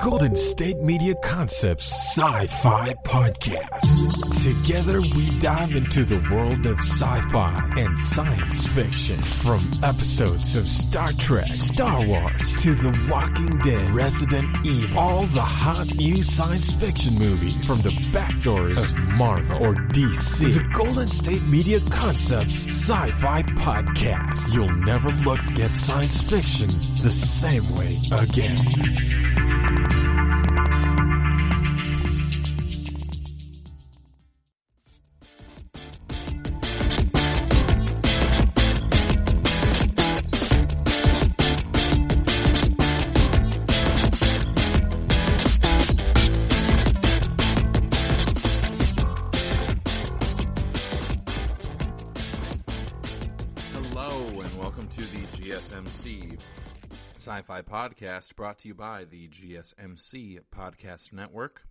Golden State Media Concepts Sci-Fi Podcast. Together we dive into the world of sci-fi and science fiction. From episodes of Star Trek, Star Wars, to The Walking Dead, Resident Evil, all the hot new science fiction movies from the back doors of Marvel or DC. The Golden State Media Concepts Sci-Fi Podcast. You'll never look at science fiction the same way again. GSMC Sci-Fi Podcast, brought to you by the GSMC Podcast Network.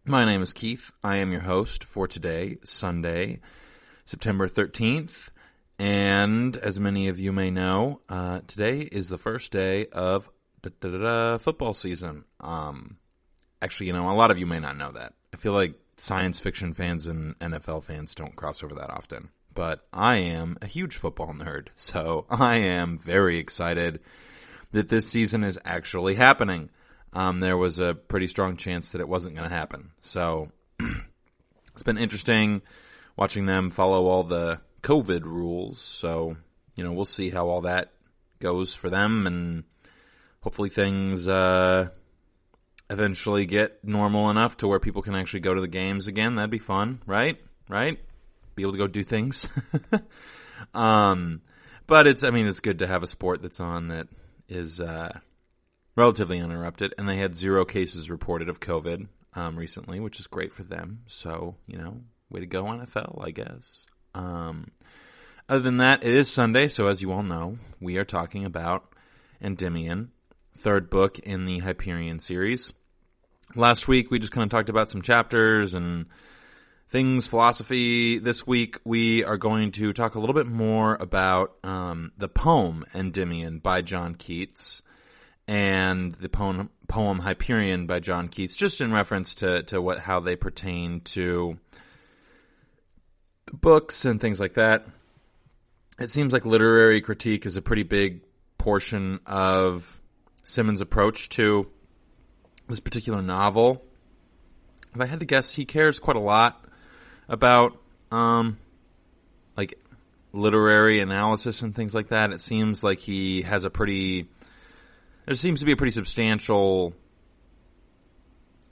My name is Keith. I am your host for today, Sunday, September 13th. And as many of you may know, today is the first day of football season. Actually, a lot of you may not know that. I feel like science fiction fans and NFL fans don't cross over that often. But I am a huge football nerd, so I am very excited that this season is actually happening. There was a pretty strong chance that it wasn't going to happen. So it's been interesting watching them follow all the COVID rules. So, we'll see how all that goes for them, and hopefully things eventually get normal enough to where people can actually go to the games again. That'd be fun, right? Be able to go do things. But it's good to have a sport that's on that is relatively uninterrupted, and they had 0 cases reported of COVID recently, which is great for them. So, way to go, NFL, I guess. Other than that, it is Sunday, so as you all know, we are talking about Endymion, third book in the Hyperion series. Last week, we just kind of talked about some chapters and things, philosophy. This week, we are going to talk a little bit more about the poem Endymion by John Keats and the poem Hyperion by John Keats, just in reference to how they pertain to the books and things like that. It seems like literary critique is a pretty big portion of Simmons' approach to this particular novel. If I had to guess, he cares quite a lot about literary analysis and things like that. It seems like he has there seems to be a pretty substantial,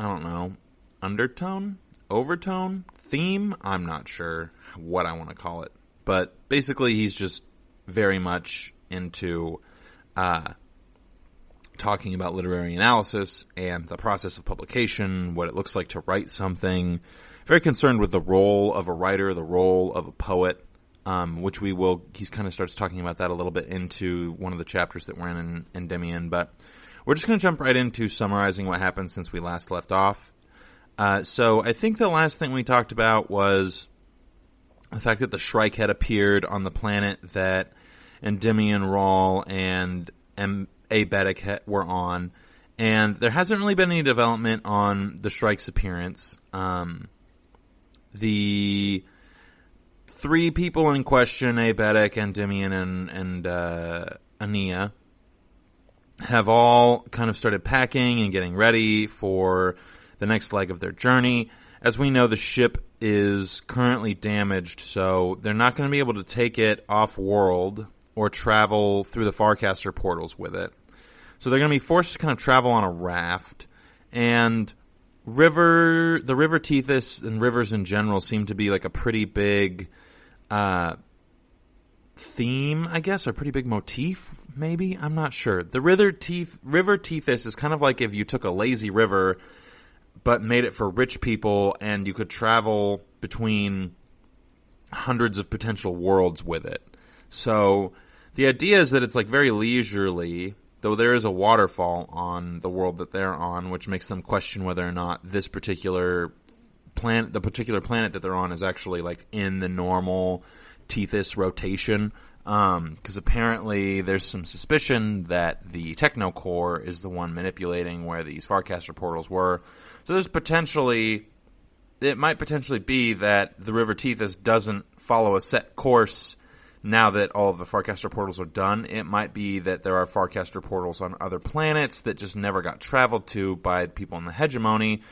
undertone, overtone, theme. I'm not sure what I want to call it. But basically he's just very much into talking about literary analysis and the process of publication, what it looks like to write something. Very concerned with the role of a writer, the role of a poet, which he kind of starts talking about that a little bit into one of the chapters that we're in Endymion. But we're just going to jump right into summarizing what happened since we last left off. So I think the last thing we talked about was the fact that the Shrike had appeared on the planet that Endymion, Rawl, and Abetic were on. And there hasn't really been any development on the Shrike's appearance. The 3 people in question, Abetic, Endymion, and Ania, have all kind of started packing and getting ready for the next leg of their journey. As we know, the ship is currently damaged, so they're not going to be able to take it off-world or travel through the Farcaster portals with it. So they're going to be forced to kind of travel on a raft, and the River Tethys and rivers in general seem to be like a pretty big theme, I guess, or pretty big motif, maybe? I'm not sure. The River Tethys is kind of like if you took a lazy river but made it for rich people, and you could travel between hundreds of potential worlds with it. So the idea is that it's like very leisurely, though there is a waterfall on the world that they're on, which makes them question whether or not this particular planet, the particular planet that they're on, is actually like in the normal Tethys rotation, because apparently there's some suspicion that the Technocore is the one manipulating where these Farcaster portals were. So it might potentially be that the River Tethys doesn't follow a set course now that all of the Farcaster portals are done. It might be that there are Farcaster portals on other planets that just never got traveled to by people in the hegemony,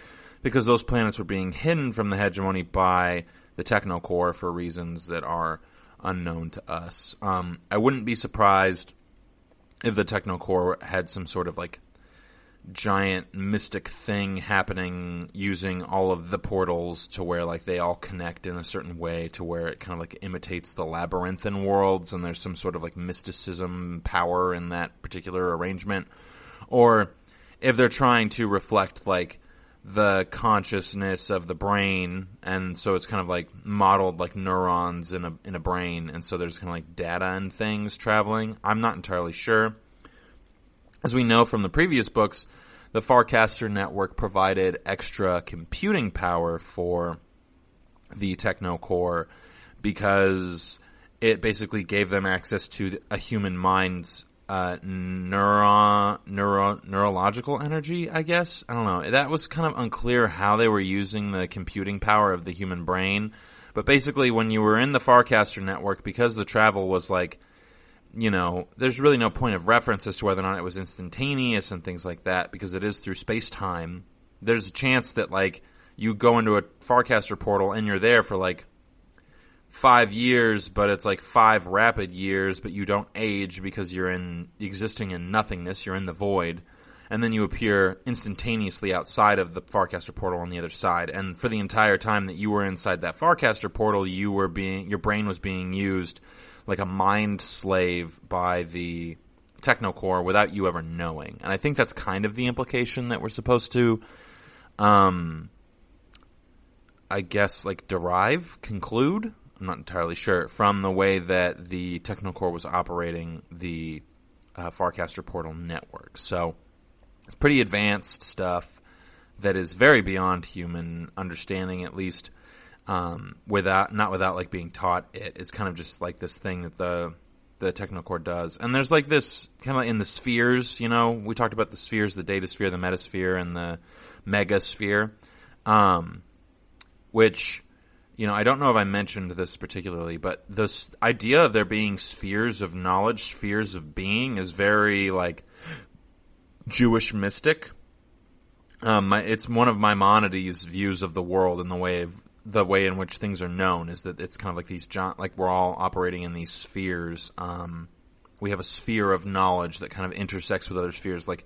because those planets were being hidden from the hegemony by the Technocore for reasons that are unknown to us. I wouldn't be surprised if the Technocore had some sort of like giant mystic thing happening using all of the portals to where like they all connect in a certain way to where it kind of like imitates the labyrinthine worlds, and there's some sort of like mysticism power in that particular arrangement. Or if they're trying to reflect like the consciousness of the brain, and so it's kind of like modeled like neurons in a brain, and so there's kind of like data and things traveling. I'm not entirely sure. As we know from the previous books, the Farcaster network provided extra computing power for the Technocore because it basically gave them access to a human mind's neurological energy, I guess. I don't know. That was kind of unclear how they were using the computing power of the human brain. But basically, when you were in the Farcaster network, because the travel was like, you know, there's really no point of reference as to whether or not it was instantaneous and things like that, because it is through space-time. There's a chance that, like, you go into a Farcaster portal and you're there for, like, 5 years, but it's like 5 rapid years, but you don't age because you're existing in nothingness, you're in the void, and then you appear instantaneously outside of the Farcaster portal on the other side. And for the entire time that you were inside that Farcaster portal, your brain was being used like a mind slave by the Technocore without you ever knowing. And I think that's kind of the implication that we're supposed to, I guess, like conclude? I'm not entirely sure, from the way that the Technocore was operating the Farcaster portal network. So it's pretty advanced stuff that is very beyond human understanding, at least, not without like being taught it. It's kind of just like this thing that the Technocore does. And there's like this kind of in the spheres, you know, we talked about the spheres, the data sphere, the metasphere, and the megasphere, which, you know, I don't know if I mentioned this particularly, but this idea of there being spheres of knowledge, spheres of being, is very like Jewish mystic. It's one of Maimonides' views of the world and the way in which things are known, is that it's kind of like these like we're all operating in these spheres. We have a sphere of knowledge that kind of intersects with other spheres. Like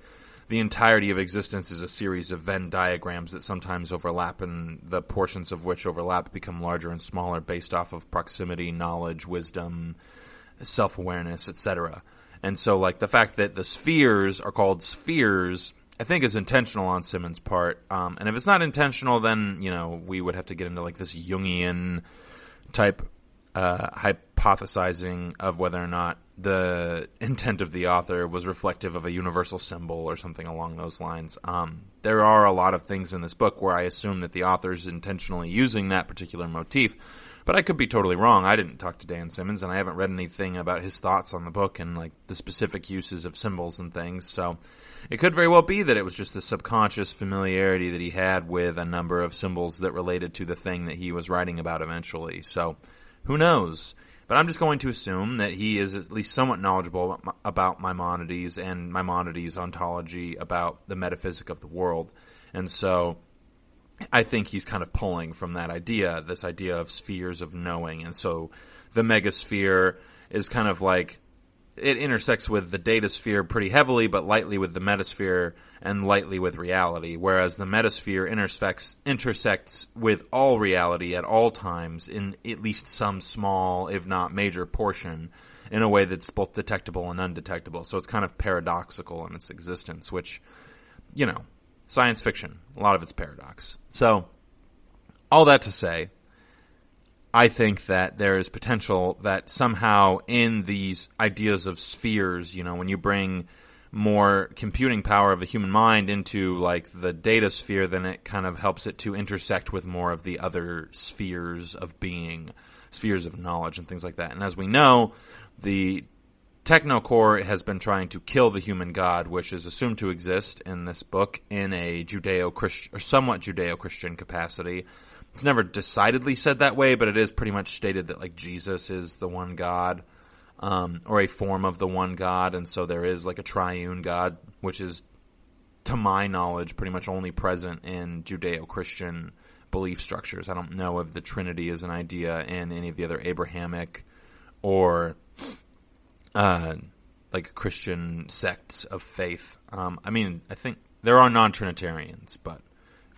the entirety of existence is a series of Venn diagrams that sometimes overlap, and the portions of which overlap become larger and smaller based off of proximity, knowledge, wisdom, self-awareness, etc. And so like the fact that the spheres are called spheres, I think, is intentional on Simmons' part. And if it's not intentional, then, you know, we would have to get into like this Jungian type hypothesizing of whether or not the intent of the author was reflective of a universal symbol or something along those lines. There are a lot of things in this book where I assume that the author's intentionally using that particular motif, but I could be totally wrong. I didn't talk to Dan Simmons, and I haven't read anything about his thoughts on the book and like the specific uses of symbols and things, so it could very well be that it was just the subconscious familiarity that he had with a number of symbols that related to the thing that he was writing about eventually. So who knows? But I'm just going to assume that he is at least somewhat knowledgeable about Maimonides and Maimonides' ontology about the metaphysic of the world. And so I think he's kind of pulling from that idea, this idea of spheres of knowing. And so the megasphere is kind of like, it intersects with the data sphere pretty heavily, but lightly with the metasphere and lightly with reality, whereas the metasphere intersects with all reality at all times in at least some small, if not major portion, in a way that's both detectable and undetectable. So it's kind of paradoxical in its existence, which, you know, science fiction, a lot of it's paradox. So all that to say, I think that there is potential that somehow in these ideas of spheres, you know, when you bring more computing power of the human mind into like the data sphere, then it kind of helps it to intersect with more of the other spheres of being. spheres of knowledge and things like that. And as we know, the Technocore has been trying to kill the human god, which is assumed to exist in this book in a Judeo-Christian or somewhat Judeo-Christian capacity. It's never decidedly said that way, but it is pretty much stated that like Jesus is the one God, or a form of the one God, and so there is like a triune God, which is, to my knowledge, pretty much only present in Judeo-Christian belief structures. I don't know if the Trinity is an idea in any of the other Abrahamic or like Christian sects of faith. I mean, I think there are non-Trinitarians, but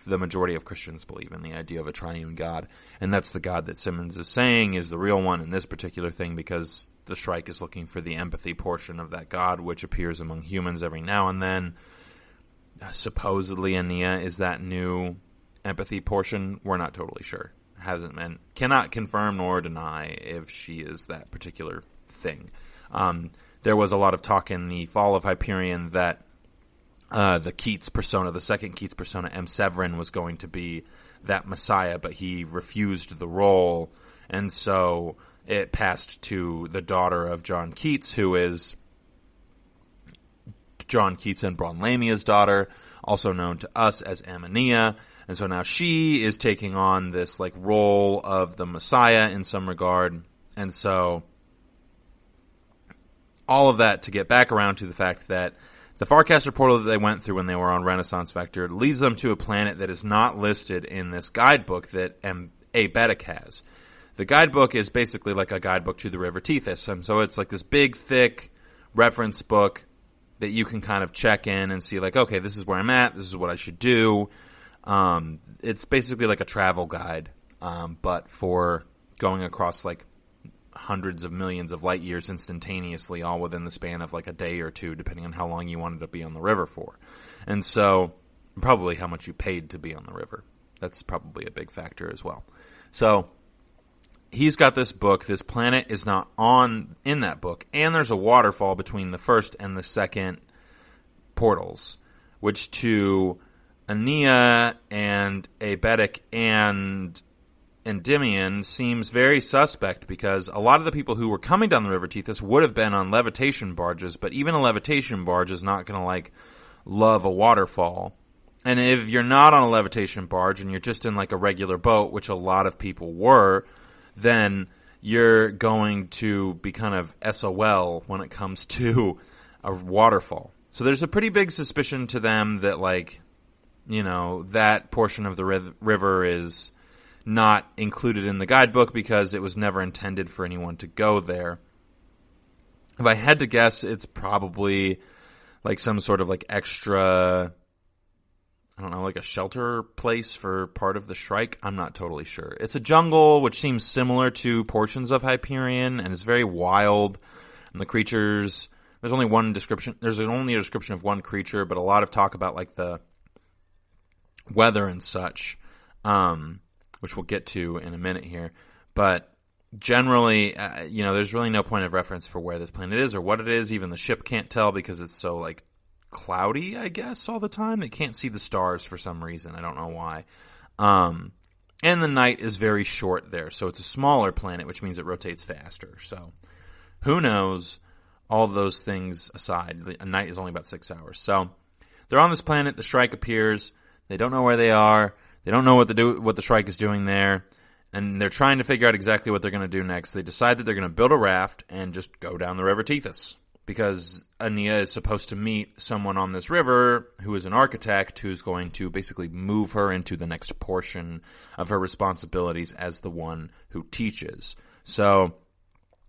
the majority of Christians believe in the idea of a triune God, and that's the God that Simmons is saying is the real one in this particular thing, because the Shrike is looking for the empathy portion of that God, which appears among humans every now and then. Supposedly Ania is that new empathy portion. We're not totally sure. Hasn't been, cannot confirm nor deny if she is that particular thing. There was a lot of talk in the Fall of Hyperion that the Keats persona, the second Keats persona, M. Severin, was going to be that Messiah, but he refused the role, and so it passed to the daughter of John Keats, who is John Keats and Braun Lamia's daughter, also known to us as Ammonia. And so now she is taking on this like role of the Messiah in some regard. And so all of that to get back around to the fact that the Farcaster portal that they went through when they were on Renaissance Vector leads them to a planet that is not listed in this guidebook that Abetic has. The guidebook is basically like a guidebook to the River Tethys. And so it's like this big, thick reference book that you can kind of check in and see like, okay, this is where I'm at. This is what I should do. It's basically like a travel guide, but for going across like hundreds of millions of light years instantaneously, all within the span of like a day or two, depending on how long you wanted to be on the river for. And so probably how much you paid to be on the river. That's probably a big factor as well. So he's got this book. This planet is not in that book, and there's a waterfall between the first and the second portals, which to Ania and Abetic and Endymion seems very suspect, because a lot of the people who were coming down the River Tethys would have been on levitation barges, but even a levitation barge is not going to like love a waterfall. And if you're not on a levitation barge and you're just in like a regular boat, which a lot of people were, then you're going to be kind of SOL when it comes to a waterfall. So there's a pretty big suspicion to them that, like, you know, that portion of the river is not included in the guidebook because it was never intended for anyone to go there. If I had to guess, it's probably like some sort of like extra, I don't know, like a shelter place for part of the Shrike. I'm not totally sure. It's a jungle, which seems similar to portions of Hyperion, and it's very wild. And the creatures, there's only one description. There's only a description of one creature, but a lot of talk about like the weather and such, which we'll get to in a minute here. But generally, you know, there's really no point of reference for where this planet is or what it is. Even the ship can't tell because it's so like cloudy, I guess, all the time. They can't see the stars for some reason. I don't know why. And the night is very short there, so it's a smaller planet, which means it rotates faster. So who knows? All those things aside, a night is only about 6 hours. So they're on this planet. The Shrike appears. They don't know where they are. They don't know what the Shrike is doing there. And they're trying to figure out exactly what they're going to do next. They decide that they're going to build a raft and just go down the River Tethys, because Ania is supposed to meet someone on this river who is an architect who's going to basically move her into the next portion of her responsibilities as the one who teaches. So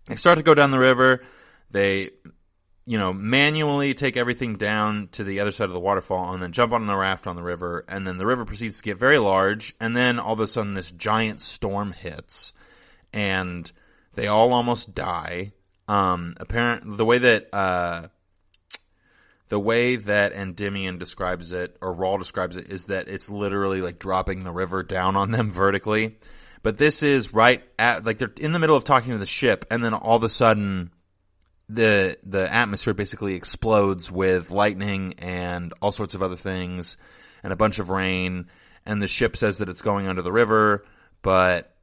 they start to go down the river. They, you know, manually take everything down to the other side of the waterfall and then jump on the raft on the river. And then the river proceeds to get very large. And then all of a sudden this giant storm hits and they all almost die. The way that Endymion describes it, or Rawl describes it, is that it's literally like dropping the river down on them vertically. But this is right at, like, they're in the middle of talking to the ship, and then all of a sudden the atmosphere basically explodes with lightning and all sorts of other things and a bunch of rain, and the ship says that it's going under the river, but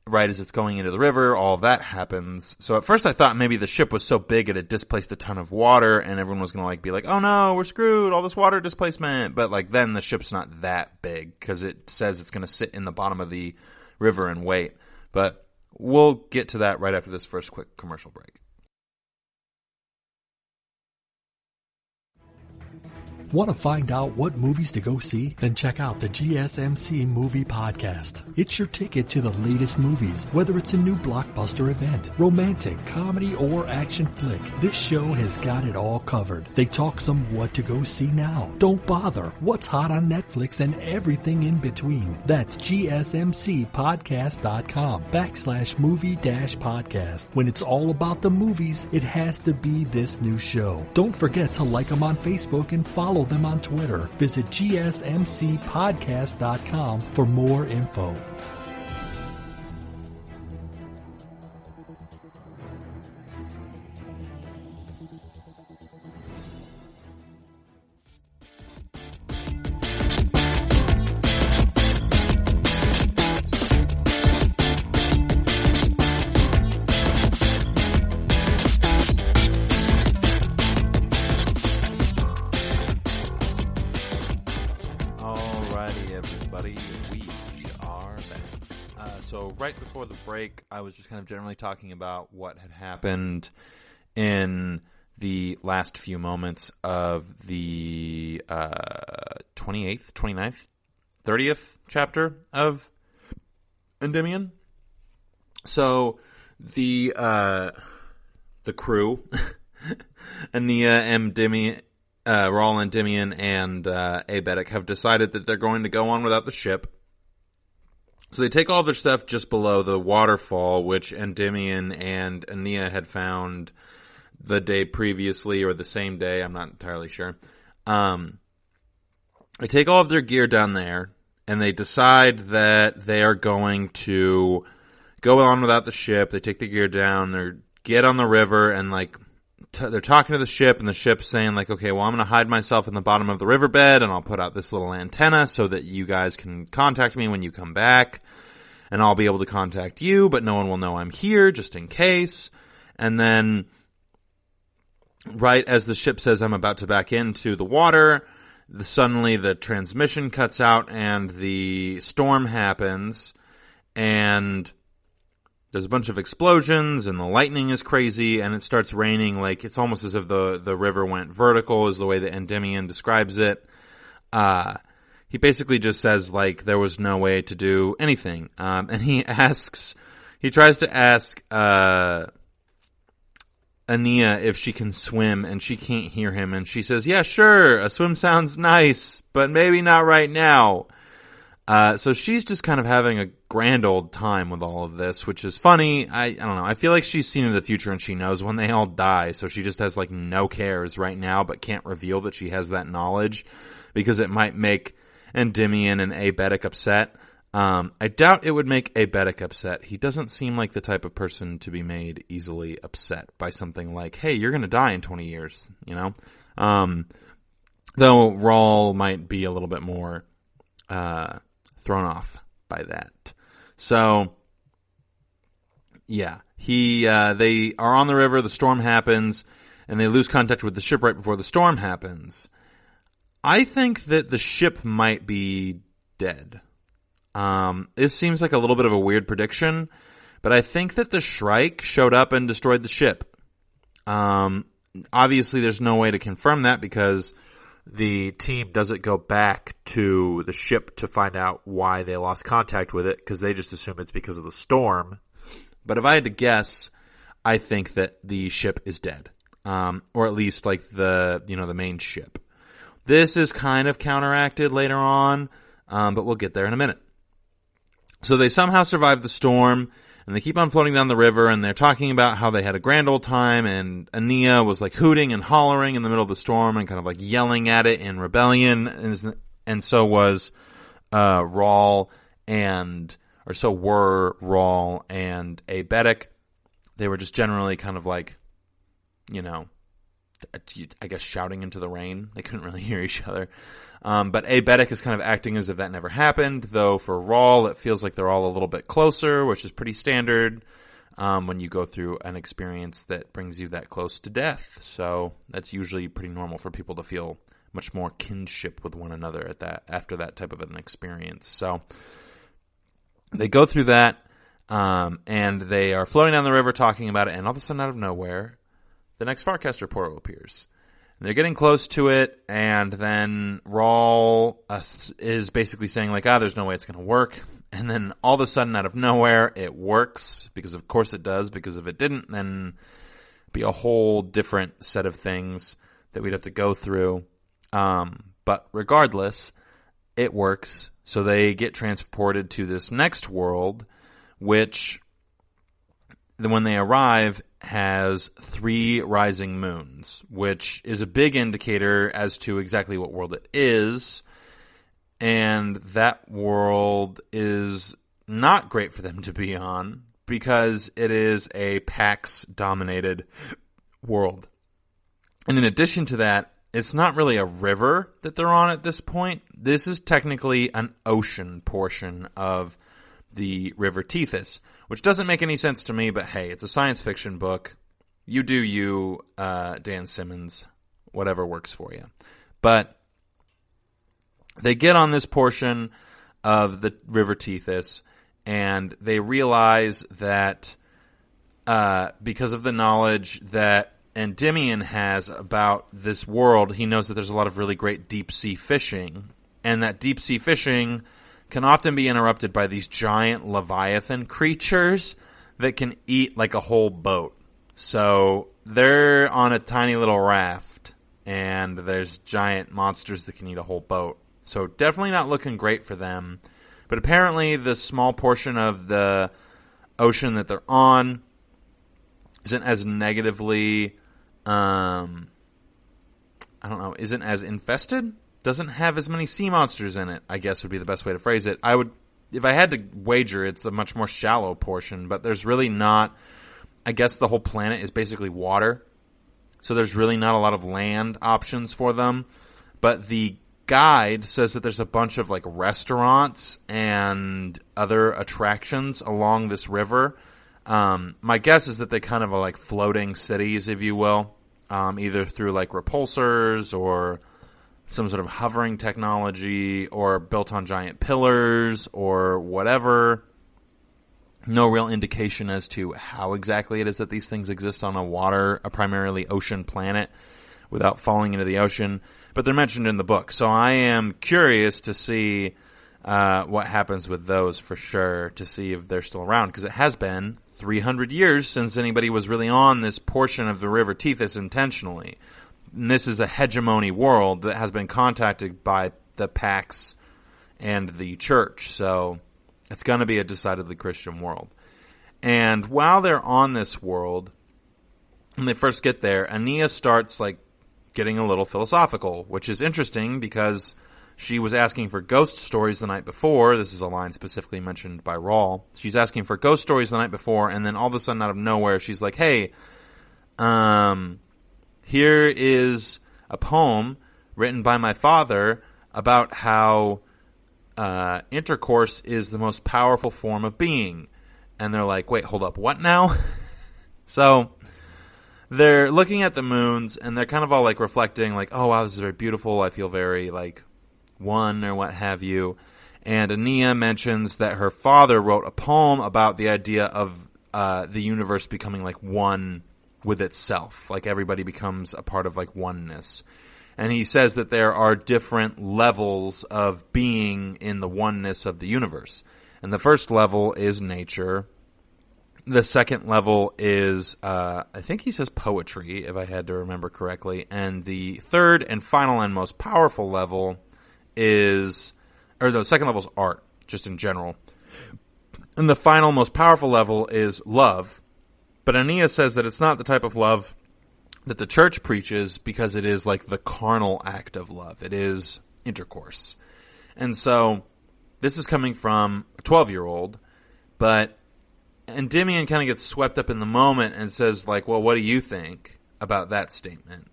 right as it's going into the river, all of that happens. So at first I thought maybe the ship was so big it had displaced a ton of water and everyone was going to be like, oh no, we're screwed, all this water displacement. But then the ship's not that big because it says it's going to sit in the bottom of the river and wait. But we'll get to that right after this first quick commercial break. Want to find out what movies to go see? Then check out the GSMC Movie Podcast. It's your ticket to the latest movies, whether it's a new blockbuster event, romantic, comedy, or action flick. This show has got it all covered. They talk some what to go see now. Don't bother. What's hot on Netflix and everything in between. That's GSMCpodcast.com/movie-podcast. When it's all about the movies, it has to be this new show. Don't forget to like them on Facebook and follow them on Twitter. Visit GSMCpodcast.com for more info. Right before the break, I was just kind of generally talking about what had happened in the last few moments of the 28th, 29th, 30th chapter of Endymion. So the crew, Endymion, Rawl, Endymion, and Abetic have decided that they're going to go on without the ship. So they take all their stuff just below the waterfall, which Endymion and Ania had found the day previously, or the same day, I'm not entirely sure. They take all of their gear down there, and they decide that they are going to go on without the ship. They take the gear down, they get on the river, and they're talking to the ship, and the ship's saying okay, well, I'm going to hide myself in the bottom of the riverbed, and I'll put out this little antenna so that you guys can contact me when you come back, and I'll be able to contact you, but no one will know I'm here, just in case. And then, right as the ship says I'm about to back into the water, suddenly the transmission cuts out, and the storm happens, and there's a bunch of explosions, and the lightning is crazy, and it starts raining. It's almost as if the river went vertical, is the way that Endymion describes it. He basically just says, there was no way to do anything. And he tries to ask Ania if she can swim, and she can't hear him, and she says, yeah, sure, a swim sounds nice, but maybe not right now. So she's just kind of having a grand old time with all of this, which is funny. I don't know. I feel like she's seen in the future and she knows when they all die. So she just has no cares right now, but can't reveal that she has that knowledge because it might make Endymion and Abetic upset. I doubt it would make Abetic upset. He doesn't seem like the type of person to be made easily upset by something like, hey, you're going to die in 20 years, Though Rawl might be a little bit more, thrown off by that. So, yeah, they are on the river, the storm happens, and they lose contact with the ship right before the storm happens. I think that the ship might be dead. This seems like a little bit of a weird prediction, but I think that the Shrike showed up and destroyed the ship. Obviously, there's no way to confirm that because the team doesn't go back to the ship to find out why they lost contact with it, because they just assume it's because of the storm. But if I had to guess, I think that the ship is dead. Or at least the main ship. This is kind of counteracted later on, but we'll get there in a minute. So they somehow survive the storm, and they keep on floating down the river, and they're talking about how they had a grand old time, and Ania was hooting and hollering in the middle of the storm and kind of yelling at it in rebellion, and so was Rawl so were Rawl and Abetic. They were just generally kind of I guess, shouting into the rain. They couldn't really hear each other. But Abetic is kind of acting as if that never happened, though for Rawl, it feels like they're all a little bit closer, which is pretty standard when you go through an experience that brings you that close to death. So that's usually pretty normal for people to feel much more kinship with one another after that type of an experience. So they go through that, and they are floating down the river talking about it, and all of a sudden, out of nowhere, the next Farcaster portal appears. And they're getting close to it, and then Rawl is basically saying, like, there's no way it's going to work. And then all of a sudden, out of nowhere, it works, because of course it does, because if it didn't, then it'd be a whole different set of things that we'd have to go through. But regardless, it works. So they get transported to this next world, which, when they arrive, has 3 rising moons, which is a big indicator as to exactly what world it is. And that world is not great for them to be on, because it is a Pax-dominated world. And in addition to that, it's not really a river that they're on at this point. This is technically an ocean portion of the River Tethys, which doesn't make any sense to me, but hey, it's a science fiction book. You do you, Dan Simmons, whatever works for you. But they get on this portion of the River Tethys, and they realize that because of the knowledge that Endymion has about this world, he knows that there's a lot of really great deep-sea fishing, and that deep-sea fishing can often be interrupted by these giant Leviathan creatures that can eat like a whole boat. So they're on a tiny little raft, and there's giant monsters that can eat a whole boat. So definitely not looking great for them. But apparently the small portion of the ocean that they're on isn't as negatively, isn't as infested? Doesn't have as many sea monsters in it, I guess would be the best way to phrase it. If I had to wager, it's a much more shallow portion, but there's really not, I guess the whole planet is basically water, so there's really not a lot of land options for them. But the guide says that there's a bunch of like restaurants and other attractions along this river. My guess is that they kind of are like floating cities, if you will, either through like repulsors or some sort of hovering technology, or built on giant pillars or whatever. No real indication as to how exactly it is that these things exist on a primarily ocean planet without falling into the ocean. But they're mentioned in the book. So I am curious to see what happens with those for sure, to see if they're still around, because it has been 300 years since anybody was really on this portion of the River Tethys intentionally. And this is a hegemony world that has been contacted by the Pax and the Church, so it's going to be a decidedly Christian world. And while they're on this world, when they first get there, Ania starts like getting a little philosophical, which is interesting because she was asking for ghost stories the night before. This is a line specifically mentioned by Rawl. She's asking for ghost stories the night before, and then all of a sudden out of nowhere, she's like, hey, here is a poem written by my father about how intercourse is the most powerful form of being. And they're like, wait, hold up, what now? So they're looking at the moons, and they're kind of all like reflecting, like, oh wow, this is very beautiful, I feel very like one, or what have you. And Ania mentions that her father wrote a poem about the idea of the universe becoming like one with itself, like everybody becomes a part of like oneness. And he says that there are different levels of being in the oneness of the universe. And the first level is nature. The second level is, I think he says poetry, if I had to remember correctly. And the third and final and most powerful level is, or the second level is art, just in general. And the final most powerful level is love. But Ania says that it's not the type of love that the church preaches, because it is like the carnal act of love. It is intercourse. And so this is coming from a 12-year-old, but Endymion kind of gets swept up in the moment and says like, well, what do you think about that statement?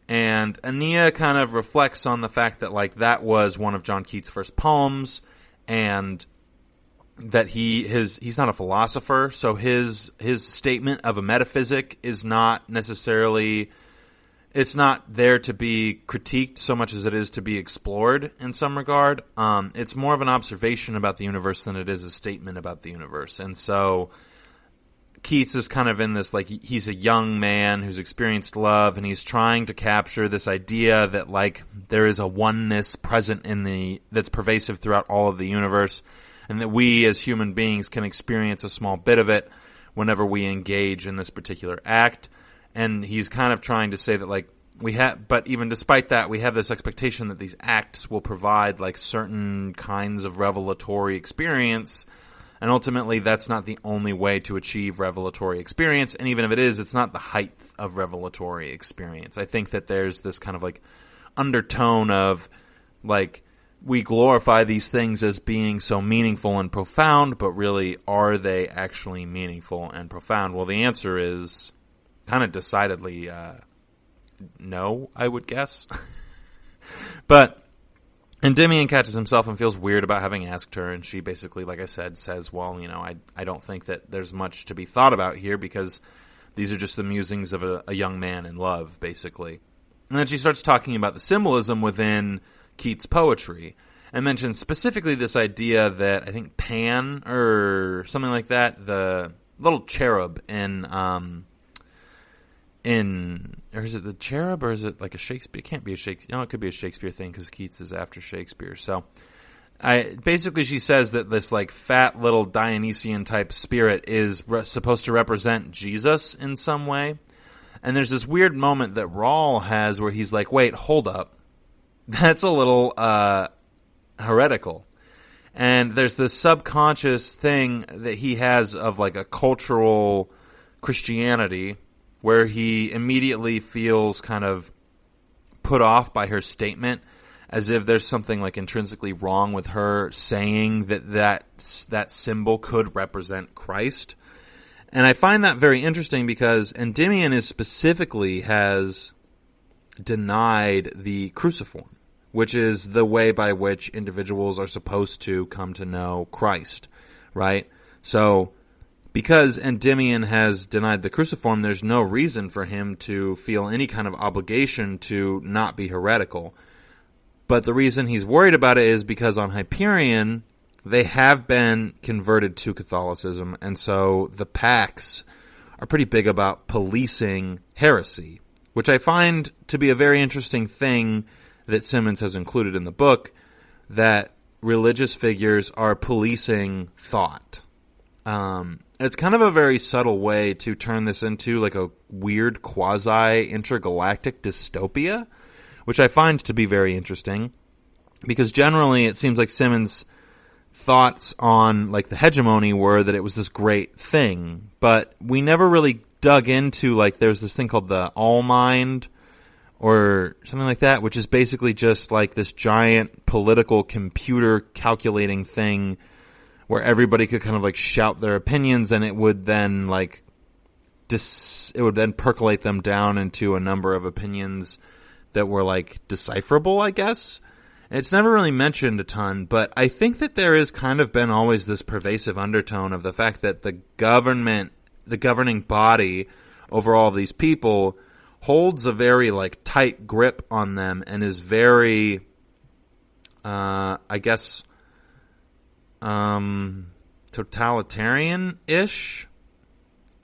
And Aeneas kind of reflects on the fact that, like, that was one of John Keats' first poems, and that he's not a philosopher, so his statement of a metaphysic is not necessarily, it's not there to be critiqued so much as it is to be explored in some regard. It's more of an observation about the universe than it is a statement about the universe. And so Keats is kind of in this, like, he's a young man who's experienced love, and he's trying to capture this idea that, like, there is a oneness present that's pervasive throughout all of the universe, and that we as human beings can experience a small bit of it whenever we engage in this particular act. And he's kind of trying to say that, like, but even despite that, we have this expectation that these acts will provide, like, certain kinds of revelatory experience. And ultimately, that's not the only way to achieve revelatory experience. And even if it is, it's not the height of revelatory experience. I think that there's this kind of, like, undertone of, like, we glorify these things as being so meaningful and profound, but really, are they actually meaningful and profound? Well, the answer is kind of decidedly no, I would guess. But Endymion catches himself and feels weird about having asked her, and she basically, like I said, says, well, you know, I don't think that there's much to be thought about here, because these are just the musings of a young man in love, basically. And then she starts talking about the symbolism within Keats' poetry, and mentions specifically this idea that I think Pan, or something like that, the little cherub or is it the cherub, or is it like a Shakespeare? It can't be a Shakespeare. No, it could be a Shakespeare thing, because Keats is after Shakespeare. So, basically she says that this, like, fat little Dionysian type spirit is supposed to represent Jesus in some way. And there's this weird moment that Rawl has where he's like, wait, hold up. That's a little heretical. And there's this subconscious thing that he has of, like, a cultural Christianity, where he immediately feels kind of put off by her statement, as if there's something, like, intrinsically wrong with her saying that symbol could represent Christ. And I find that very interesting, because Endymion specifically has denied the cruciform, which is the way by which individuals are supposed to come to know Christ, right? So, because Endymion has denied the cruciform, there's no reason for him to feel any kind of obligation to not be heretical. But the reason he's worried about it is because on Hyperion, they have been converted to Catholicism, and so the Pax are pretty big about policing heresy, which I find to be a very interesting thing that Simmons has included in the book, that religious figures are policing thought. It's kind of a very subtle way to turn this into, like, a weird quasi-intergalactic dystopia, which I find to be very interesting, because generally it seems like Simmons' thoughts on, like, the hegemony were that it was this great thing, but we never really dug into, like, there's this thing called the All-Mind, or something like that, which is basically just, like, this giant political computer calculating thing where everybody could kind of, like, shout their opinions, and it would then, like, it would then percolate them down into a number of opinions that were, like, decipherable, I guess. And it's never really mentioned a ton, but I think that there is kind of been always this pervasive undertone of the fact that the governing body over all of these people holds a very, like, tight grip on them, and is very, I guess, totalitarian-ish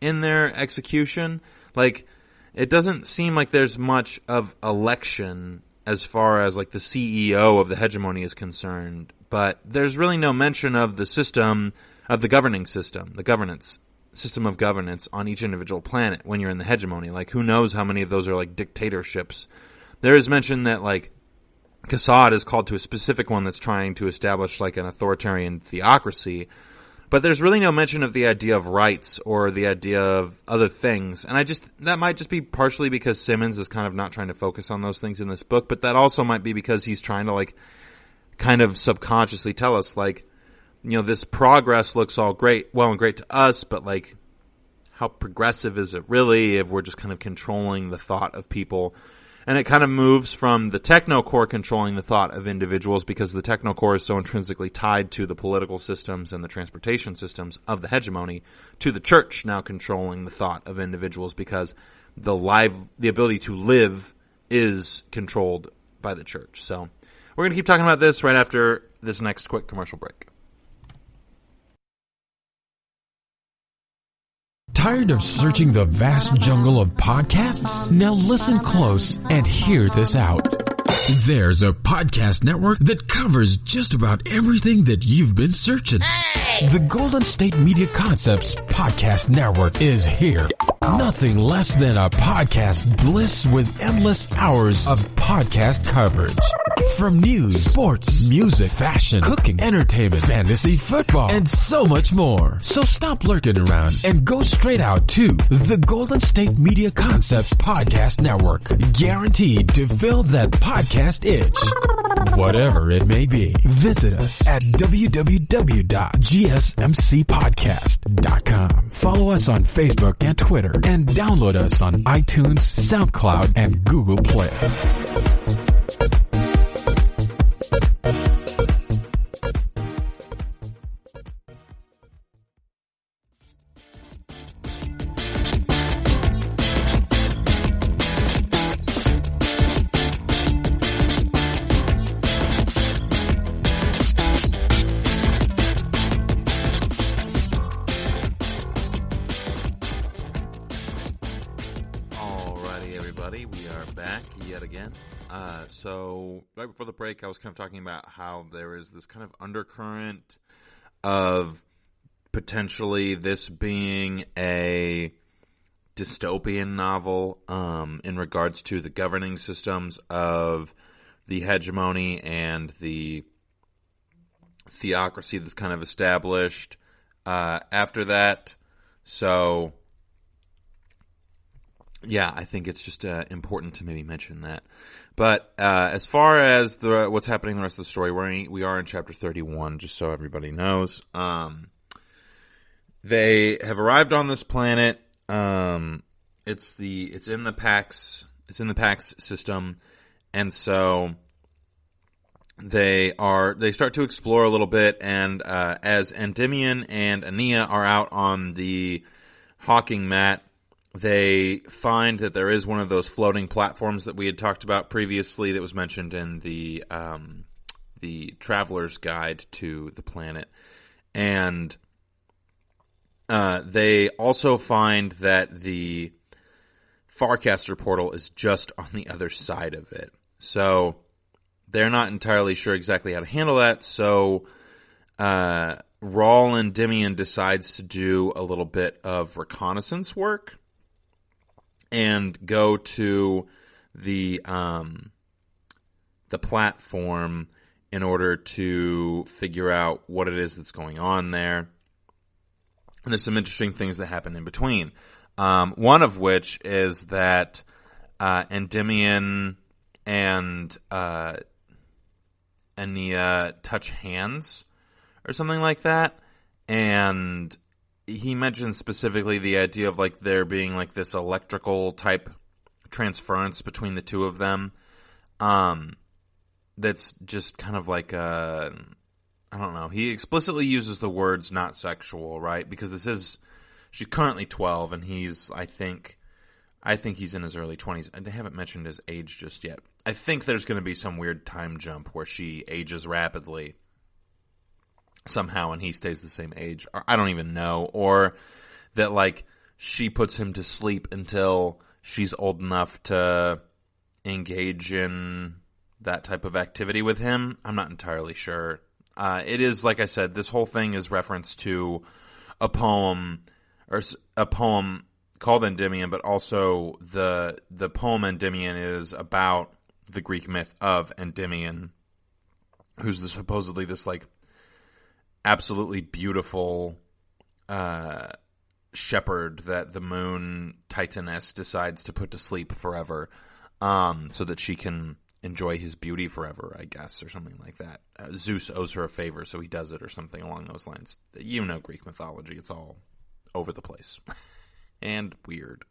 in their execution. Like, it doesn't seem like there's much of election as far as, like, the CEO of the hegemony is concerned, but there's really no mention of the system, of the governing system, the governance system of governance on each individual planet when you're in the hegemony. Like, who knows how many of those are, like, dictatorships. There is mention that, like, Cassad is called to a specific one that's trying to establish, like, an authoritarian theocracy, but there's really no mention of the idea of rights or the idea of other things. And that might just be partially because Simmons is kind of not trying to focus on those things in this book, but that also might be because he's trying to, like, kind of subconsciously tell us, like, you know, this progress looks all great, well and great to us, but, like, how progressive is it really if we're just kind of controlling the thought of people? And it kind of moves from the technocore controlling the thought of individuals, because the technocore is so intrinsically tied to the political systems and the transportation systems of the hegemony, to the church now controlling the thought of individuals, because the ability to live is controlled by the church. So we're going to keep talking about this right after this next quick commercial break. Tired of searching the vast jungle of podcasts? Now listen close and hear this out. There's a podcast network that covers just about everything that you've been searching. Hey! The Golden State Media Concepts Podcast Network is here. Nothing less than a podcast bliss with endless hours of podcast coverage. From news, sports, music, fashion, cooking, entertainment, fantasy, football, and so much more. So stop lurking around and go straight out to the Golden State Media Concepts Podcast Network. Guaranteed to fill that podcast itch. Whatever it may be. Visit us at www.gsmcpodcast.com. Follow us on Facebook and Twitter, and download us on iTunes, SoundCloud, and Google Play. So right before the break, I was kind of talking about how there is this kind of undercurrent of potentially this being a dystopian novel in regards to the governing systems of the hegemony and the theocracy that's kind of established after that. So yeah, I think it's just important to maybe mention that. But as far as what's happening in the rest of the story, we are in chapter 31, just so everybody knows. They have arrived on this planet. It's in the Pax system, and so they start to explore a little bit. And as Endymion and Ania are out on the hawking mat, they find that there is one of those floating platforms that we had talked about previously that was mentioned in the Traveler's Guide to the Planet. And they also find that the Farcaster portal is just on the other side of it. So they're not entirely sure exactly how to handle that. So Rawl and Endymion decides to do a little bit of reconnaissance work and go to the platform in order to figure out what it is that's going on there. And there's some interesting things that happen in between. One of which is that Endymion and Ania touch hands or something like that, and he mentioned specifically the idea of like there being like this electrical type transference between the two of them. That's just kind of like I don't know. He explicitly uses the words not sexual, right? Because she's currently 12 and I think he's in his early 20s. And they haven't mentioned his age just yet. I think there's going to be some weird time jump where she ages rapidly somehow and he stays the same age, or I don't even know, or that like she puts him to sleep until she's old enough to engage in that type of activity with him. I'm not entirely sure. It is, like I said, this whole thing is reference to a poem called Endymion, but also the poem Endymion is about the Greek myth of Endymion, who's supposedly this like absolutely beautiful shepherd that the moon Titaness decides to put to sleep forever, so that she can enjoy his beauty forever, I guess, or something like that. Zeus owes her a favor, so he does it, or something along those lines. You know Greek mythology. It's all over the place and weird.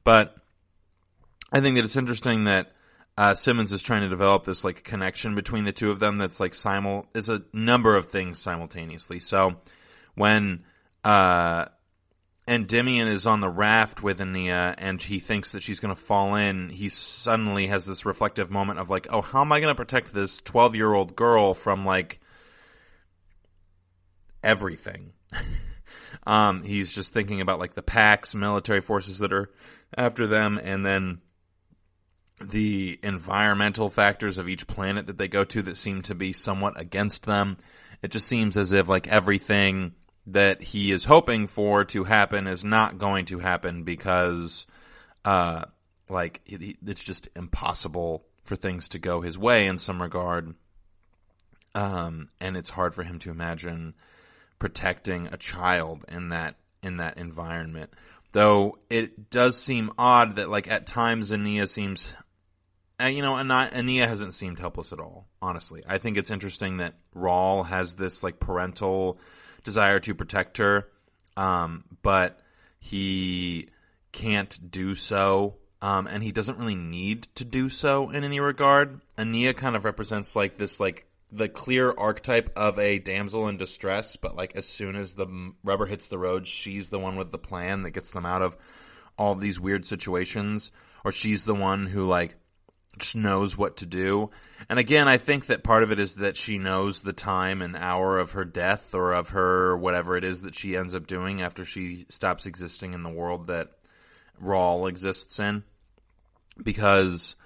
But I think that it's interesting that Simmons is trying to develop this like connection between the two of them that's like is a number of things simultaneously. So when Endymion is on the raft with Ania and he thinks that she's going to fall in, he suddenly has this reflective moment of like, oh, how am I going to protect this 12-year-old girl from like everything? He's just thinking about like the packs, military forces that are after them, and then the environmental factors of each planet that they go to that seem to be somewhat against them. It just seems as if like everything that he is hoping for to happen is not going to happen because it's just impossible for things to go his way in some regard. And it's hard for him to imagine protecting a child in that environment. Though it does seem odd that like at times Ania seems Ania hasn't seemed helpless at all, honestly. I think it's interesting that Rawl has this like parental desire to protect her, but he can't do so, and he doesn't really need to do so in any regard. Ania kind of represents like this like the clear archetype of a damsel in distress, but like as soon as the rubber hits the road, she's the one with the plan that gets them out of all of these weird situations, or she's the one who like just knows what to do. And again, I think that part of it is that she knows the time and hour of her death or of her whatever it is that she ends up doing after she stops existing in the world that Rawl exists in, because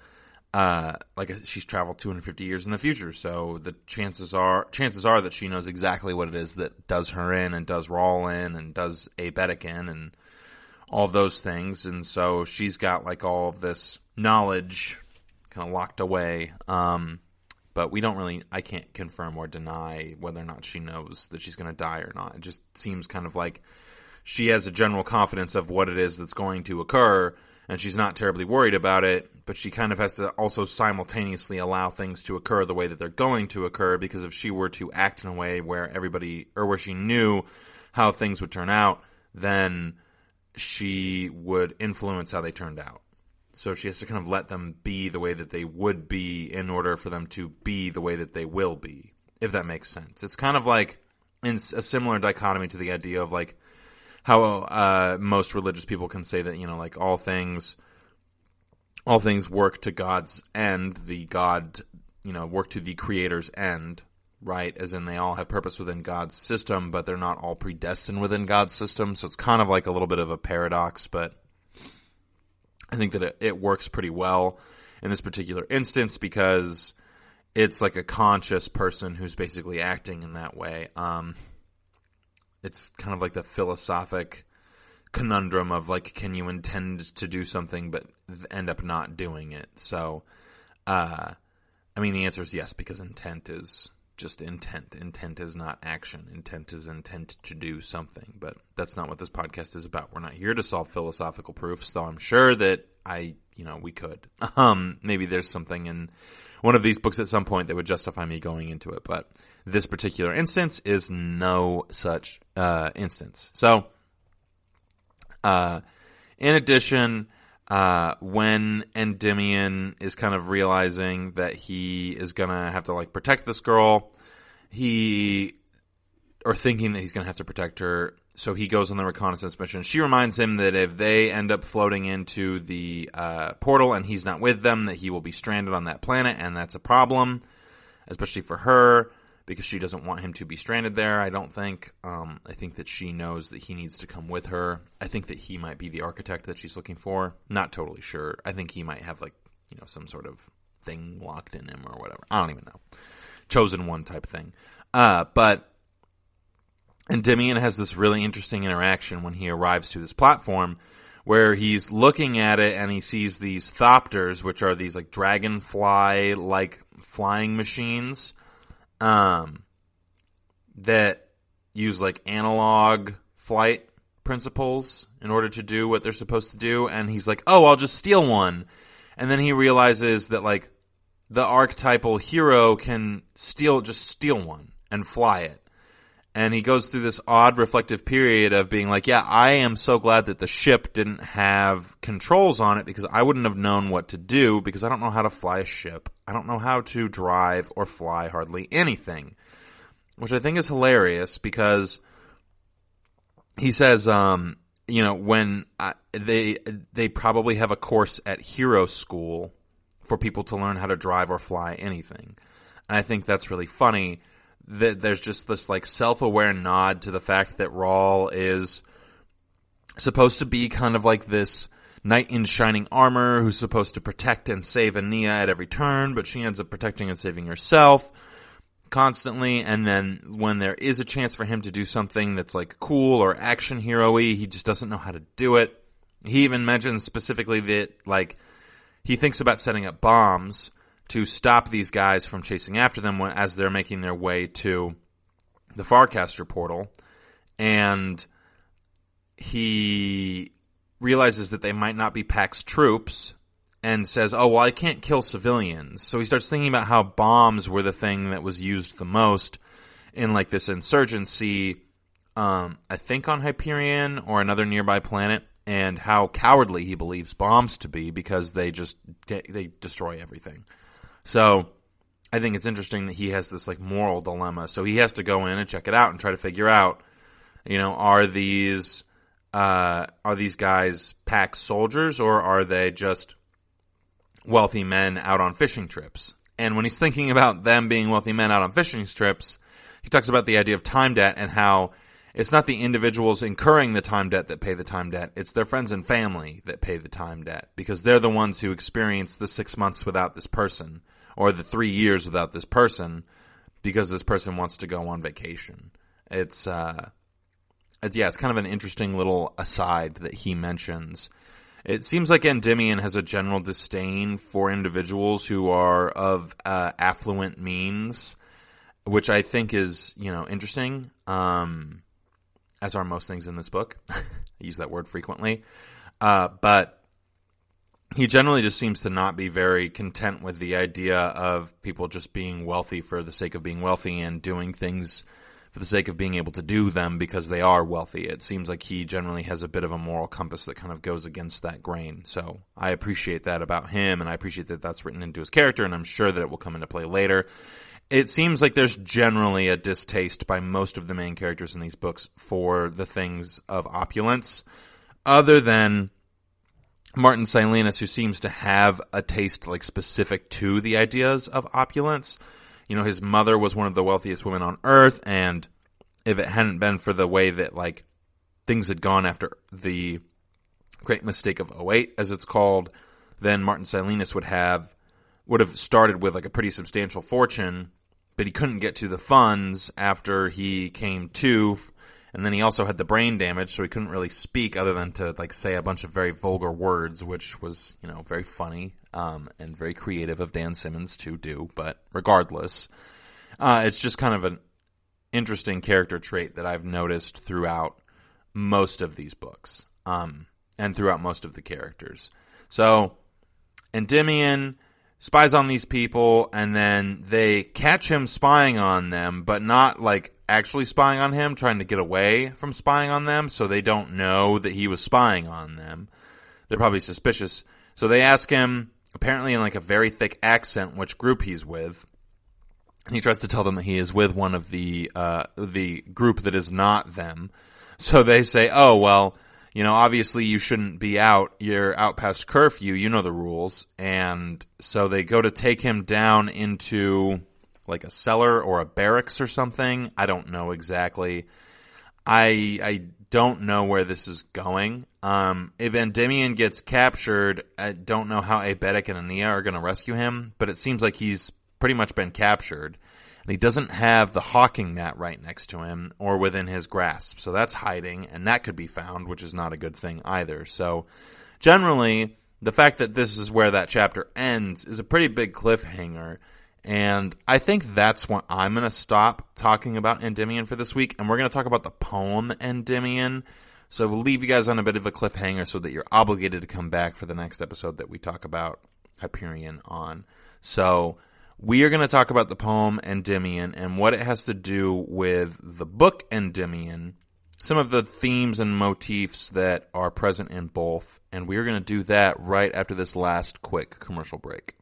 she's traveled 250 years in the future, so the chances are that she knows exactly what it is that does her in and does Rawl in and does Abetic in and all of those things. And so she's got like all of this knowledge kind of locked away, but I can't confirm or deny whether or not she knows that she's going to die or not. It just seems kind of like she has a general confidence of what it is that's going to occur, and she's not terribly worried about it, but she kind of has to also simultaneously allow things to occur the way that they're going to occur, because if she were to act in a way where where she knew how things would turn out, then she would influence how they turned out. So she has to kind of let them be the way that they would be in order for them to be the way that they will be, if that makes sense. It's kind of like in a similar dichotomy to the idea of like how most religious people can say that, like all things work to God's end, the God, work to the Creator's end, right? As in they all have purpose within God's system, but they're not all predestined within God's system. So it's kind of like a little bit of a paradox, but I think that it works pretty well in this particular instance because it's like a conscious person who's basically acting in that way. It's kind of like the philosophic conundrum of like, can you intend to do something but end up not doing it? So, the answer is yes, because intent is just intent. Intent is not action. Intent is intent to do something. But that's not what this podcast is about. We're not here to solve philosophical proofs, though I'm sure that we could. Maybe there's something in one of these books at some point that would justify me going into it. But this particular instance is no such instance. So, in addition, when Endymion is kind of realizing that he is going to have to like protect this girl, thinking that he's going to have to protect her, so he goes on the reconnaissance mission. She reminds him that if they end up floating into the portal and he's not with them, that he will be stranded on that planet, and that's a problem, especially for her, because she doesn't want him to be stranded there, I don't think. I think that she knows that he needs to come with her. I think that he might be the architect that she's looking for. Not totally sure. I think he might have like, some sort of thing locked in him or whatever. I don't even know. Chosen one type thing. But Endymion has this really interesting interaction when he arrives to this platform where he's looking at it and he sees these thopters, which are these like dragonfly-like flying machines that use like analog flight principles in order to do what they're supposed to do. And he's like, oh, I'll just steal one. And then he realizes that like the archetypal hero can just steal one and fly it. And he goes through this odd reflective period of being like, yeah, I am so glad that the ship didn't have controls on it because I wouldn't have known what to do because I don't know how to fly a ship. I don't know how to drive or fly hardly anything, which I think is hilarious because he says, when they probably have a course at hero school for people to learn how to drive or fly anything. And I think that's really funny. That there's just this like self-aware nod to the fact that Rawl is supposed to be kind of like this knight in shining armor who's supposed to protect and save Ania at every turn, but she ends up protecting and saving herself constantly. And then when there is a chance for him to do something that's like cool or action hero-y, he just doesn't know how to do it. He even mentions specifically that like he thinks about setting up bombs to stop these guys from chasing after them as they're making their way to the Farcaster portal. And he realizes that they might not be Pax troops and says, oh, well, I can't kill civilians. So he starts thinking about how bombs were the thing that was used the most in like this insurgency, I think on Hyperion or another nearby planet, and how cowardly he believes bombs to be because they destroy everything. So I think it's interesting that he has this like moral dilemma. So he has to go in and check it out and try to figure out, are these guys Pax soldiers or are they just wealthy men out on fishing trips? And when he's thinking about them being wealthy men out on fishing trips, he talks about the idea of time debt and how it's not the individuals incurring the time debt that pay the time debt. It's their friends and family that pay the time debt because they're the ones who experience the 6 months without this person or the 3 years without this person because this person wants to go on vacation. It's kind of an interesting little aside that he mentions. It seems like Endymion has a general disdain for individuals who are of affluent means, which I think is, interesting, as are most things in this book. I use that word frequently. But he generally just seems to not be very content with the idea of people just being wealthy for the sake of being wealthy and doing things for the sake of being able to do them because they are wealthy. It seems like he generally has a bit of a moral compass that kind of goes against that grain. So I appreciate that about him, and I appreciate that that's written into his character, and I'm sure that it will come into play later. It seems like there's generally a distaste by most of the main characters in these books for the things of opulence, other than Martin Silenus, who seems to have a taste like specific to the ideas of opulence. His mother was one of the wealthiest women on Earth, and if it hadn't been for the way that like things had gone after the Great Mistake of 08, as it's called, then Martin Silenus would have started with like a pretty substantial fortune, but he couldn't get to the funds after he came to, and then he also had the brain damage, so he couldn't really speak other than to like say a bunch of very vulgar words, which was, very funny, and very creative of Dan Simmons to do, but regardless, it's just kind of an interesting character trait that I've noticed throughout most of these books, and throughout most of the characters. So, Endymion spies on these people, and then they catch him spying on them, but not like actually spying on him, trying to get away from spying on them, so they don't know that he was spying on them. They're probably suspicious. So they ask him, apparently in like a very thick accent, which group he's with. He tries to tell them that he is with one of the group that is not them. So they say, oh, well, obviously you shouldn't be out. You're out past curfew. You know the rules. And so they go to take him down into like a cellar or a barracks or something. I don't know exactly. I don't know where this is going. If Endymion gets captured, I don't know how Abetic and Ania are going to rescue him, but it seems like he's pretty much been captured. And he doesn't have the Hawking mat right next to him or within his grasp. So that's hiding, and that could be found, which is not a good thing either. So generally, the fact that this is where that chapter ends is a pretty big cliffhanger. And I think that's when I'm going to stop talking about Endymion for this week, and we're going to talk about the poem Endymion. So we'll leave you guys on a bit of a cliffhanger so that you're obligated to come back for the next episode that we talk about Hyperion on. So We are going to talk about the poem Endymion and what it has to do with the book Endymion, some of the themes and motifs that are present in both, and we are going to do that right after this last quick commercial break.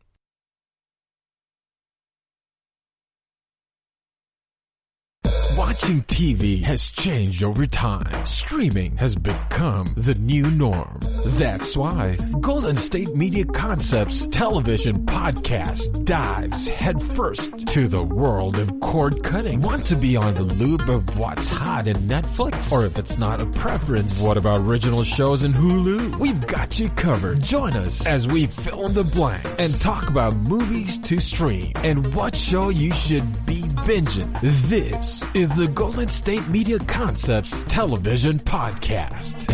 Watching TV has changed over time. Streaming has become the new norm. That's why Golden State Media Concepts television podcast dives headfirst to the world of cord cutting. Want to be on the loop of what's hot in Netflix? Or if it's not a preference, what about original shows in Hulu? We've got you covered. Join us as we fill in the blank and talk about movies to stream and what show you should be binging. This is the Golden State Media Concepts television podcast.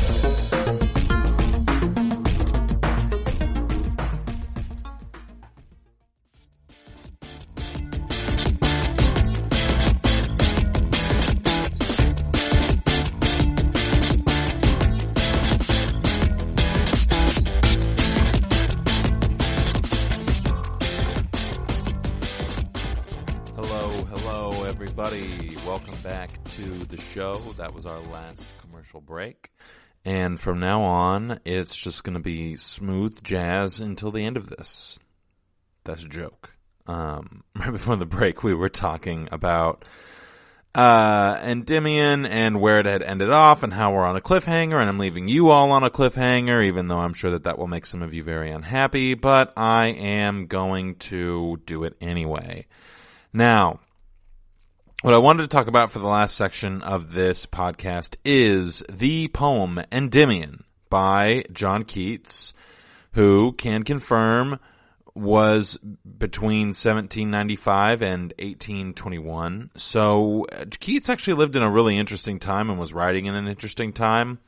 Welcome back to the show. That was our last commercial break. And from now on, it's just going to be smooth jazz until the end of this. That's a joke. Right before the break, we were talking about Endymion and where it had ended off and how we're on a cliffhanger, and I'm leaving you all on a cliffhanger, even though I'm sure that will make some of you very unhappy, but I am going to do it anyway. Now, what I wanted to talk about for the last section of this podcast is the poem Endymion by John Keats, who can confirm was between 1795 and 1821. So Keats actually lived in a really interesting time and was writing in an interesting time.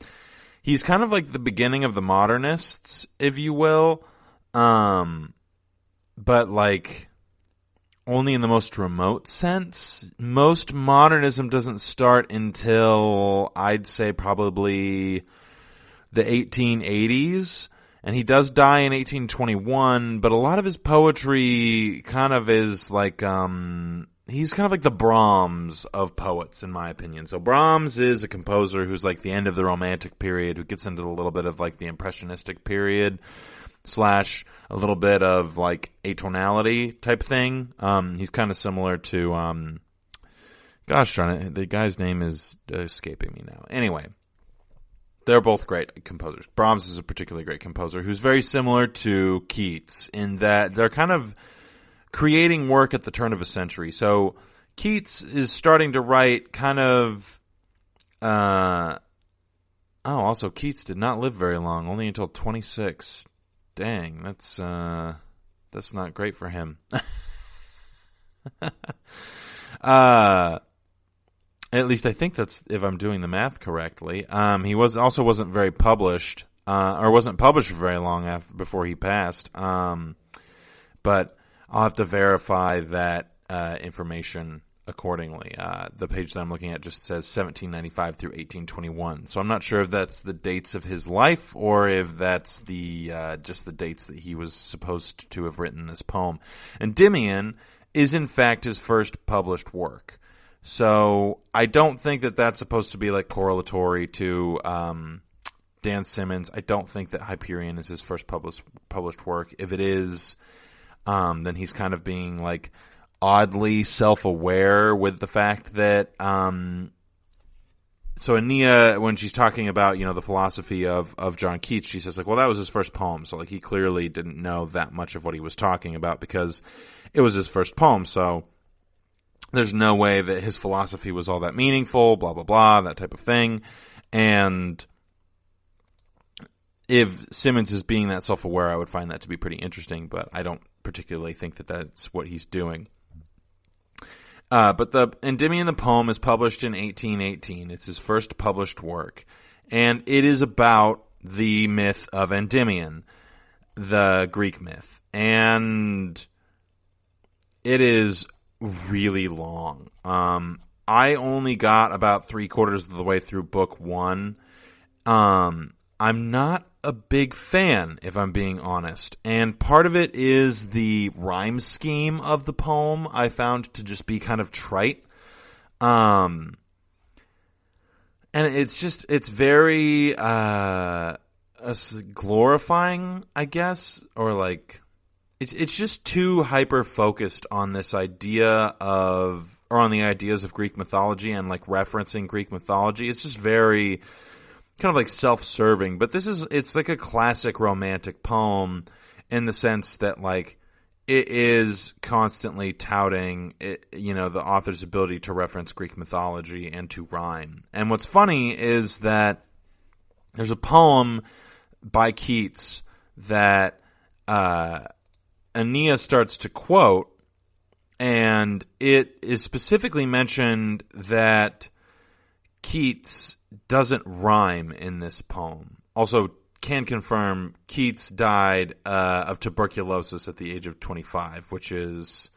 He's kind of like the beginning of the modernists, if you will, but like only in the most remote sense. Most modernism doesn't start until, I'd say, probably the 1880s. And he does die in 1821, but a lot of his poetry kind of is like, he's kind of like the Brahms of poets, in my opinion. So Brahms is a composer who's like the end of the Romantic period, who gets into a little bit of like the Impressionistic period, / a little bit of like atonality type thing. He's kind of similar to, gosh darn it, the guy's name is escaping me now. Anyway, they're both great composers. Brahms is a particularly great composer who's very similar to Keats in that they're kind of creating work at the turn of a century. So Keats is starting to write kind of, also Keats did not live very long, only until 26. Dang, that's not great for him. At least I think that's, if I'm doing the math correctly. He wasn't very published, or wasn't published for very long before he passed. But I'll have to verify that information accordingly. The page that I'm looking at just says 1795 through 1821. So I'm not sure if that's the dates of his life or if that's the just the dates that he was supposed to have written this poem. Endymion is in fact his first published work. So I don't think that that's supposed to be like correlatory to Dan Simmons. I don't think that Hyperion is his first published work. If it is, then he's kind of being like oddly self-aware with the fact that so Ania, when she's talking about, you know, the philosophy of John Keats, she says like, well, that was his first poem. So like he clearly didn't know that much of what he was talking about because it was his first poem. So there's no way that his philosophy was all that meaningful, blah, blah, blah, that type of thing. And if Simmons is being that self-aware, I would find that to be pretty interesting, but I don't particularly think that that's what he's doing. But the Endymion, the poem, is published in 1818. It's his first published work. And it is about the myth of Endymion, the Greek myth. And it is really long. I only got about 3/4 of the way through book 1. I'm not a big fan, if I'm being honest. And part of it is the rhyme scheme of the poem I found to just be kind of trite. And it's very glorifying, I guess, or like it's just too hyper focused on this idea of, or on the ideas of Greek mythology and like referencing Greek mythology. It's just very kind of like self-serving, but it's like a classic romantic poem in the sense that like it is constantly touting the author's ability to reference Greek mythology and to rhyme. And what's funny is that there's a poem by Keats that Aeneas starts to quote, and it is specifically mentioned that Keats doesn't rhyme in this poem. Also, can confirm Keats died of tuberculosis at the age of 25, which is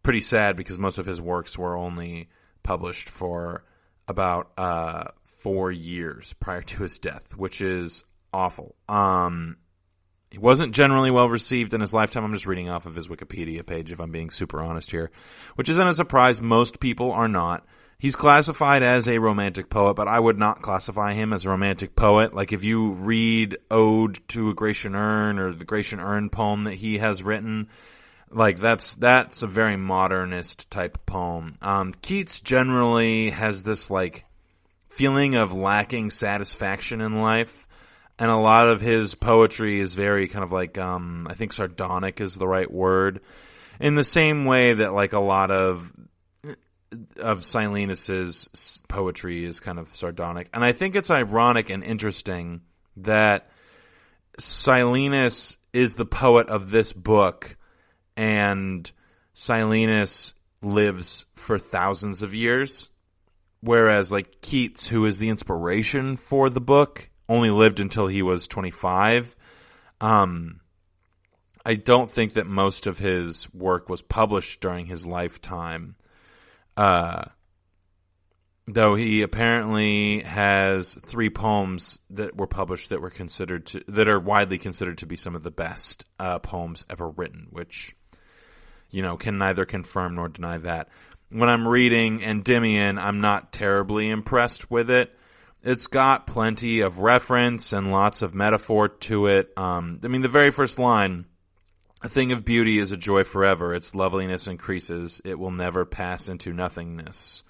pretty sad because most of his works were only published for about 4 years prior to his death, which is awful. He wasn't generally well received in his lifetime. I'm just reading off of his Wikipedia page, if I'm being super honest here, which isn't a surprise. Most people are not. He's classified as a romantic poet, but I would not classify him as a romantic poet. Like if you read Ode to a Grecian Urn or the Grecian Urn poem that he has written, like that's a very modernist type poem. Keats generally has this like feeling of lacking satisfaction in life. And a lot of his poetry is very kind of like, I think sardonic is the right word. In the same way that like a lot of Silenus's poetry is kind of sardonic. And I think it's ironic and interesting that Silenus is the poet of this book and Silenus lives for thousands of years. Whereas like Keats, who is the inspiration for the book, only lived until he was 25. I don't think that most of his work was published during his lifetime. Though he apparently has 3 poems that were published that are widely considered to be some of the best poems ever written, which, can neither confirm nor deny that. When I'm reading Endymion, I'm not terribly impressed with it. It's got plenty of reference and lots of metaphor to it. The very first line, "A thing of beauty is a joy forever. Its loveliness increases. It will never pass into nothingness."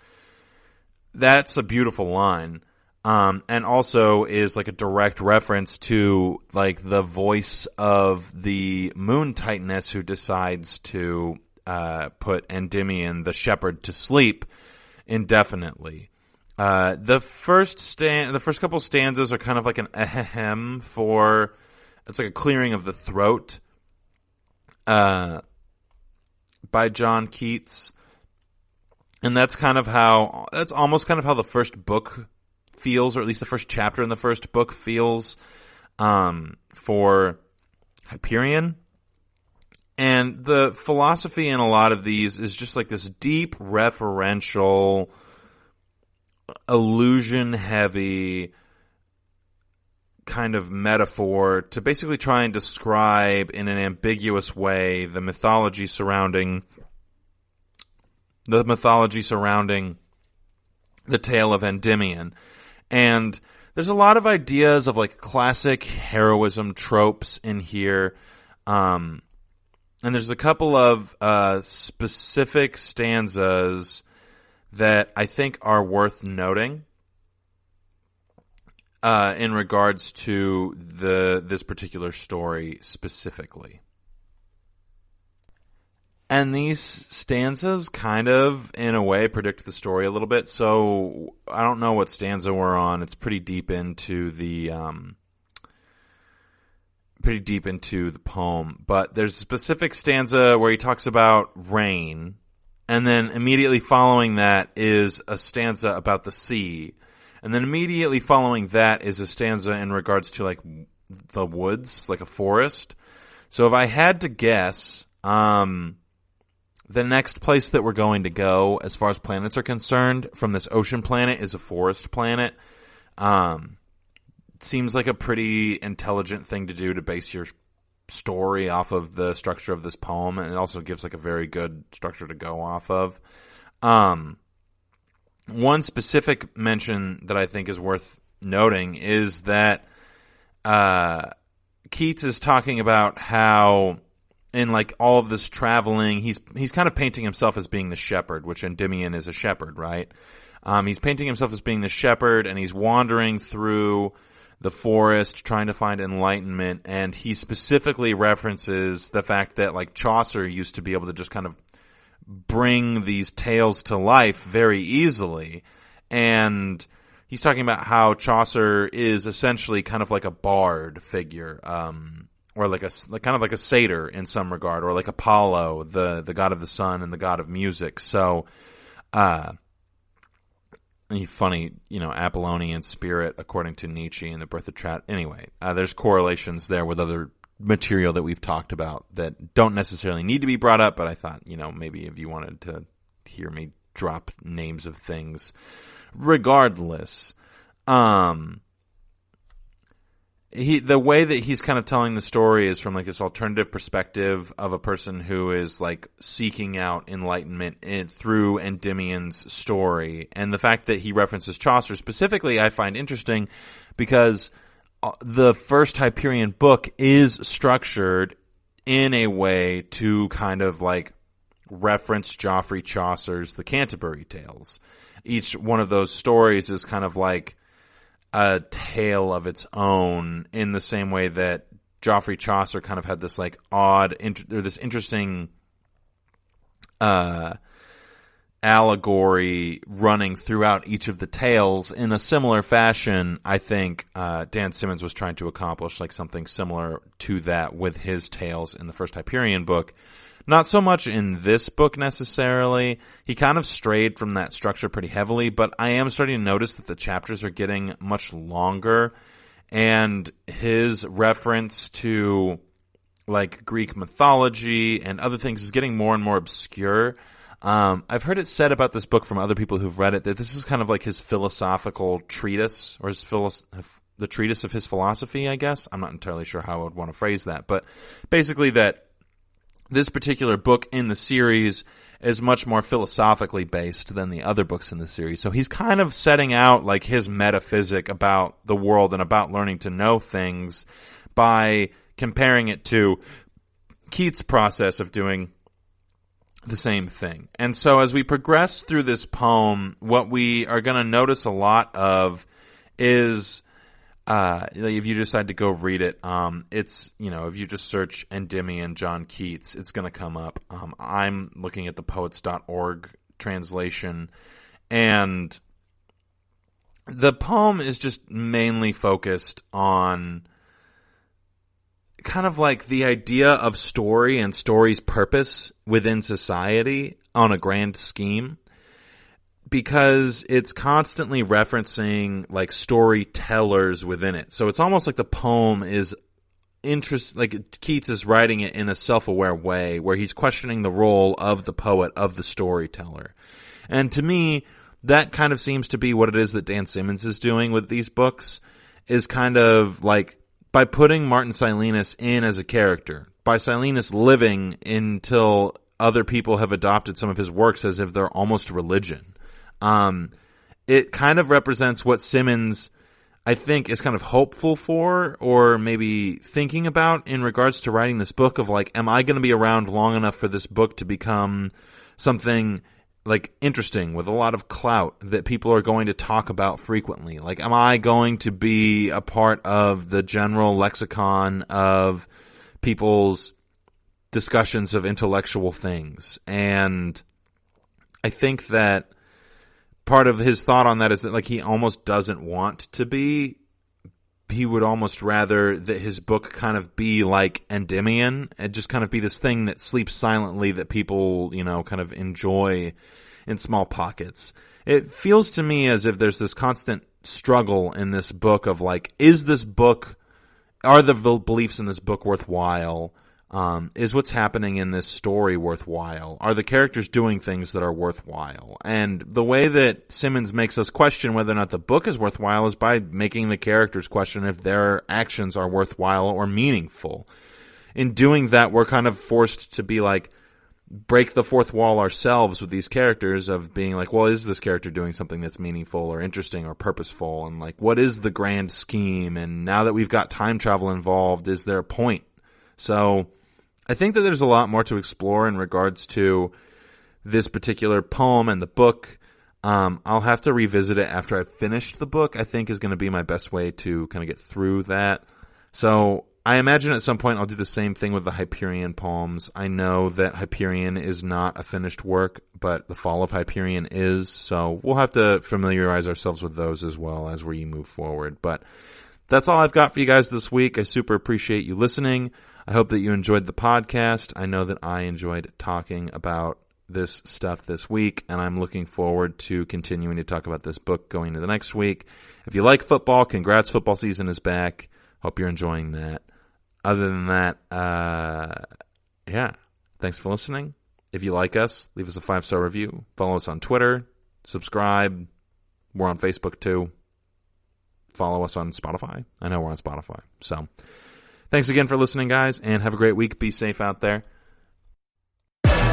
That's a beautiful line. And also is like a direct reference to like the voice of the moon titaness who decides to put Endymion, the shepherd, to sleep indefinitely. The first couple stanzas are kind of like an ahem it's like a clearing of the throat, by John Keats. And that's almost kind of how the first book feels, or at least the first chapter in the first book feels, for Hyperion. And the philosophy in a lot of these is just like this deep referential, illusion-heavy kind of metaphor to basically try and describe in an ambiguous way the mythology surrounding the tale of Endymion. And there's a lot of ideas of like classic heroism tropes in here. And there's a couple of specific stanzas that I think are worth noting in regards to this particular story specifically. And these stanzas kind of, in a way, predict the story a little bit. So I don't know what stanza we're on. It's pretty deep into the poem. But there's a specific stanza where he talks about rain. And then immediately following that is a stanza about the sea. And then immediately following that is a stanza in regards to like the woods, like a forest. So if I had to guess, the next place that we're going to go as far as planets are concerned from this ocean planet is a forest planet. seems like a pretty intelligent thing to do to base your story off of the structure of this poem, and it also gives like a very good structure to go off of. One specific mention that I think is worth noting is that Keats is talking about how in like all of this traveling, he's kind of painting himself as being the shepherd, which Endymion is a shepherd, right? He's painting himself as being the shepherd, and he's wandering through the forest trying to find enlightenment, and he specifically references the fact that like Chaucer used to be able to just kind of bring these tales to life very easily, and he's talking about how Chaucer is essentially kind of like a bard figure, or like kind of like a satyr in some regard, or like Apollo, the god of the sun and the god of music. So, funny, Apollonian spirit, according to Nietzsche in The Birth of Tragedy. Anyway, there's correlations there with other material that we've talked about that don't necessarily need to be brought up, but I thought, maybe if you wanted to hear me drop names of things. Regardless, the way that he's kind of telling the story is from like this alternative perspective of a person who is like seeking out enlightenment through Endymion's story. And the fact that he references Chaucer specifically, I find interesting because the first Hyperion book is structured in a way to kind of like reference Geoffrey Chaucer's The Canterbury Tales. Each one of those stories is kind of like a tale of its own, in the same way that Geoffrey Chaucer kind of had this like odd, this interesting allegory running throughout each of the tales. In a similar fashion, I think Dan Simmons was trying to accomplish like something similar to that with his tales in the first Hyperion book. Not so much in this book necessarily. He kind of strayed from that structure pretty heavily, but I am starting to notice that the chapters are getting much longer, and his reference to like Greek mythology and other things is getting more and more obscure. I've heard it said about this book from other people who've read it that this is kind of like his philosophical treatise, or the treatise of his philosophy, I guess. I'm not entirely sure how I would want to phrase that, but basically that this particular book in the series is much more philosophically based than the other books in the series. So he's kind of setting out like his metaphysic about the world and about learning to know things by comparing it to Keats' process of doing the same thing. And so as we progress through this poem, what we are going to notice a lot of is if you decide to go read it, it's, if you just search Endymion, John Keats, it's going to come up. I'm looking at the poets.org translation, and the poem is just mainly focused on kind of like the idea of story and story's purpose within society on a grand scheme, because it's constantly referencing like storytellers within it. So it's almost like the poem is like Keats is writing it in a self-aware way where he's questioning the role of the poet, of the storyteller. And to me, that kind of seems to be what it is that Dan Simmons is doing with these books, is kind of like by putting Martin Silenus in as a character, by Silenus living until other people have adopted some of his works as if they're almost religion. It kind of represents what Simmons, I think, is kind of hopeful for, or maybe thinking about in regards to writing this book of like, am I going to be around long enough for this book to become something like interesting with a lot of clout that people are going to talk about frequently? Like, am I going to be a part of the general lexicon of people's discussions of intellectual things? And I think that part of his thought on that is that like he almost doesn't want to be. He would almost rather that his book kind of be like Endymion and just kind of be this thing that sleeps silently that people, kind of enjoy in small pockets. It feels to me as if there's this constant struggle in this book of like, are the beliefs in this book worthwhile? Is what's happening in this story worthwhile? Are the characters doing things that are worthwhile? And the way that Simmons makes us question whether or not the book is worthwhile is by making the characters question if their actions are worthwhile or meaningful. In doing that, we're kind of forced to be like, break the fourth wall ourselves with these characters of being like, well, is this character doing something that's meaningful or interesting or purposeful? And like, what is the grand scheme? And now that we've got time travel involved, is there a point? So I think that there's a lot more to explore in regards to this particular poem and the book. I'll have to revisit it after I've finished the book, I think is going to be my best way to kind of get through that. So I imagine at some point I'll do the same thing with the Hyperion poems. I know that Hyperion is not a finished work, but The Fall of Hyperion is, so we'll have to familiarize ourselves with those as well as we move forward. But that's all I've got for you guys this week. I super appreciate you listening. I hope that you enjoyed the podcast. I know that I enjoyed talking about this stuff this week, and I'm looking forward to continuing to talk about this book going into the next week. If you like football, congrats, football season is back. Hope you're enjoying that. Other than that, thanks for listening. If you like us, leave us a 5-star review. Follow us on Twitter. Subscribe. We're on Facebook too. Follow us on Spotify. I know we're on Spotify. So thanks again for listening, guys, and have a great week. Be safe out there.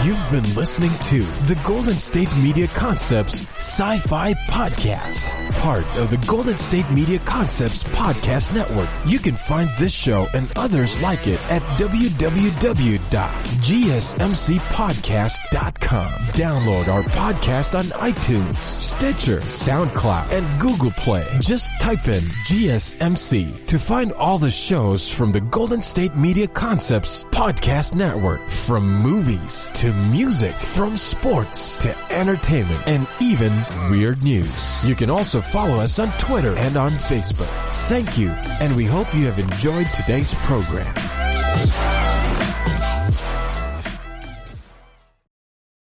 You've been listening to the Golden State Media Concepts Sci-Fi Podcast, part of the Golden State Media Concepts Podcast Network. You can find this show and others like it at www.gsmcpodcast.com. Download our podcast on iTunes, Stitcher, SoundCloud, and Google Play. Just type in GSMC to find all the shows from the Golden State Media Concepts Podcast Network, from movies to music, from sports to entertainment, and even weird news. You can also follow us on Twitter and on Facebook. Thank you, and we hope you have enjoyed today's program.